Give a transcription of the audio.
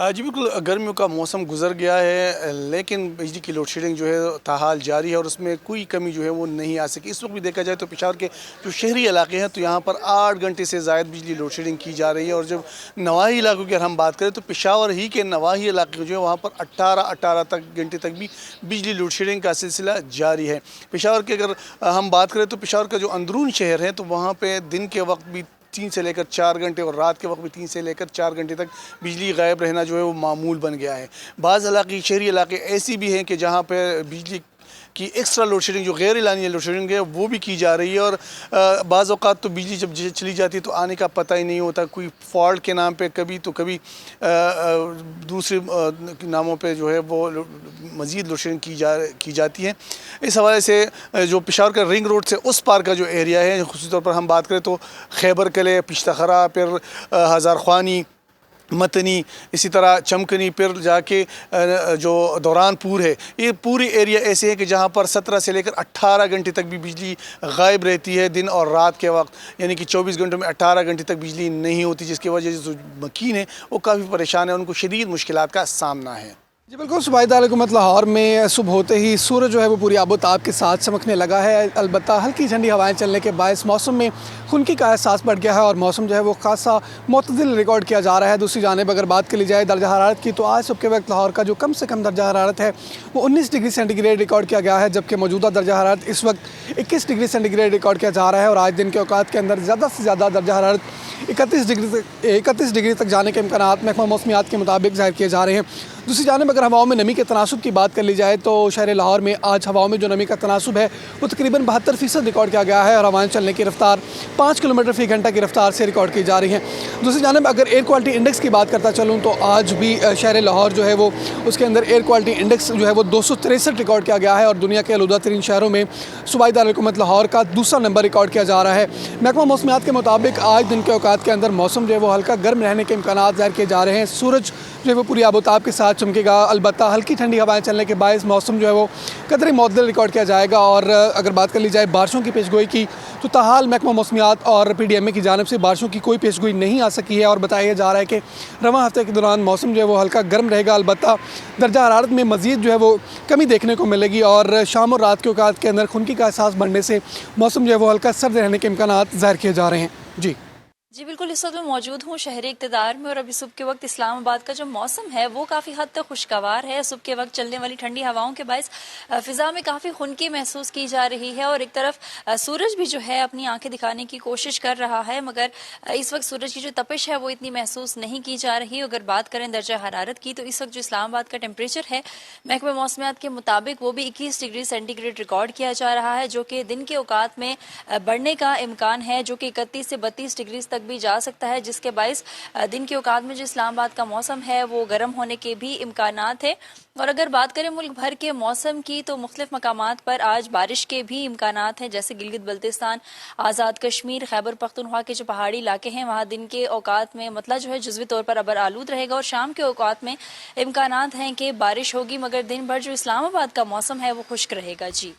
जी बिल्कुल, गर्मियों का मौसम गुजर गया है, लेकिन बिजली की लोड शेडिंग जो है ताहाल जारी है और उसमें कोई कमी जो है वो नहीं आ सकी। इस वक्त भी देखा जाए तो पेशावर के जो शहरी इलाके हैं तो यहाँ पर 8 घंटे से ज़ायद बिजली लोड शेडिंग की जा रही है। और जब नवाही इलाकों की अगर हम बात करें तो पेशावर ही के नवाही इलाके जो है वहाँ पर 18 घंटे तक भी बिजली लोड शेडिंग का सिलसिला जारी है। पेशावर की अगर हम बात करें तो पेशावर का जो अंदरून शहर है तो वहाँ पर दिन के वक्त भी 3 से लेकर 4 घंटे और रात के वक्त भी 3 से लेकर 4 घंटे तक बिजली गायब रहना जो है वो मामूल बन गया है। बाज़ इलाके, शहरी इलाके ऐसी भी हैं कि जहाँ पे बिजली की एक्स्ट्रा लोड शेडिंग, जो गैर एलानी लोड शेडिंग है, वो भी की जा रही है। और बाज़ औक़ात तो बिजली जब चली जाती है तो आने का पता ही नहीं होता, कोई फॉल्ट के नाम पे कभी तो कभी दूसरे नामों पे जो है वो मज़ीद लोड शेडिंग की जाती है। इस हवाले से जो पेशावर का रिंग रोड से उस पार का जो एरिया है, ख़ुसूसी तौर पर हम बात करें तो खैबर किले, पिश्तखरा, फिर हज़ार ख्वानी, मतनी, इसी तरह चमकनी, फिर जाके जो दौरानपुर है, ये पूरी एरिया ऐसे है कि जहाँ पर 17 से लेकर 18 घंटे तक भी बिजली गायब रहती है दिन और रात के वक्त। यानी कि 24 घंटों में 18 घंटे तक बिजली नहीं होती, जिसकी वजह से जो मकीन है वो काफ़ी परेशान है, उनको शदीद मुश्किलात का सामना है। जी बिल्कुल, सूबाई हुकूमत लाहौर में सुबह होते ही सूरज जो है वो पूरी आबोताब के साथ चमकने लगा है। अलबत्ता हल्की ठंडी हवाएं चलने के बायस मौसम में खुनकी का एहसास बढ़ गया है और मौसम जो है वो खासा मुतदिल रिकॉर्ड किया जा रहा है। दूसरी जानिब अगर बात कर ली जाए दर्जा हरारत की, तो आज सुबह के वक्त लाहौर का जो कम से कम दर्जा हरारत है वो 19 डिग्री सेंटीग्रेड रिकॉर्ड किया गया है, जबकि मौजूदा दर्जा हरारत इस वक्त 21 डिग्री सेंटीग्रेड रिकॉर्ड किया जा रहा है। और आज दिन के औकात के अंदर ज़्यादा से ज़्यादा दर्जा हरारत 31 डिग्री तक जाने के इम्कानात महकमा मौसमियात के मुताबिक ज़ाहिर किए जा रहे हैं। दूसरी जानिब अगर हवाओं में नमी के तनासुब की बात कर ली जाए तो शहर लाहौर में आज हवाओं में जो नमी का तनासुब है वो तकरीबन 72% रिकॉर्ड किया गया है और हवाएं चलने की रफ्तार 5 किलोमीटर फ़ी घंटा की रफ्तार से रिकॉर्ड की जा रही हैं। दूसरी जानिब अगर एयर क्वालिटी इंडेक्स की बात करता चलूँ तो आज भी शहर लाहौर जो है वो उसके अंदर एयर क्वालिटी इंडेक्स जो है वो 263 रिकॉर्ड किया गया है और दुनिया के आलूदा तरीन शहरों में सूबाई दारुल-हुकूमत लाहौर का दूसरा नंबर रिकॉर्ड किया जा रहा है। महकमा मौसमियात के मुताबिक आज दिन के औकात के अंदर मौसम जो है वो हल्का गर्म रहने के इम्कानात ज़ाहिर किए जा रहे हैं। सूरज जो है वो पूरी आबोताब के साथ चमकेगा। अलबत्ता हल्की ठंडी हवाएं चलने के बायस मौसम जो है वो कदरे मुतदल रिकॉर्ड किया जाएगा। और अगर बात कर ली जाए बारिशों की पेशगोई की, तो ताहाल महकमा मौसमियात और PDMA की जानिब से बारिशों की कोई पेशगोई नहीं आ सकी है और बताया जा रहा है कि रवां हफ्ते के दौरान मौसम जो है वो हल्का गर्म रहेगा। अलबत्ता दर्जा हरारत में मज़ीद जो है वो कमी देखने को मिलेगी और शाम और रात के औकात के अंदर खुनकी का एहसास बढ़ने से मौसम जो है वो हल्का सर्द रहने के इम्कानात ज़ाहिर किए जा रहे हैं। जी बिल्कुल, इस वक्त मैं मौजूद हूँ शहरी इक़्तिदार में और अभी सुबह के वक्त इस्लामाबाद का जो मौसम है वो काफ़ी हद तक खुशगवार है। सुबह के वक्त चलने वाली ठंडी हवाओं के बायस फ़िज़ा में काफ़ी खुनकी महसूस की जा रही है और एक तरफ सूरज भी जो है अपनी आंखें दिखाने की कोशिश कर रहा है, मगर इस वक्त सूरज की जो तपिश है वो इतनी महसूस नहीं की जा रही। अगर बात करें दर्जा हरारत की तो इस वक्त जो इस्लामाबाद का टेम्परेचर है महकमा मौसमियात के मुताबिक वो भी 21 डिग्री सेंटीग्रेड रिकॉर्ड किया जा रहा है, जो कि दिन के औकात में बढ़ने का इम्कान है, जो कि 31 से 32 डिग्री तक भी जा सकता है, जिसके बायस दिन के औकात में जो इस्लामाबाद का मौसम है वो गर्म होने के भी इम्कानात है। और अगर बात करें मुल्क भर के मौसम की तो मुख्तलिफ मकामात पर आज बारिश के भी इम्कानात हैं, जैसे गिलगित बल्तिस्तान, आज़ाद कश्मीर, खैबर पख्तूनख्वा के जो पहाड़ी इलाके हैं वहाँ दिन के औकात में मतलब जो है जुज़वी तौर पर अबर आलूद रहेगा और शाम के औकात में इम्कानात हैं कि बारिश होगी, मगर दिन भर जो इस्लामाबाद का मौसम है वो खुश्क रहेगा। जी।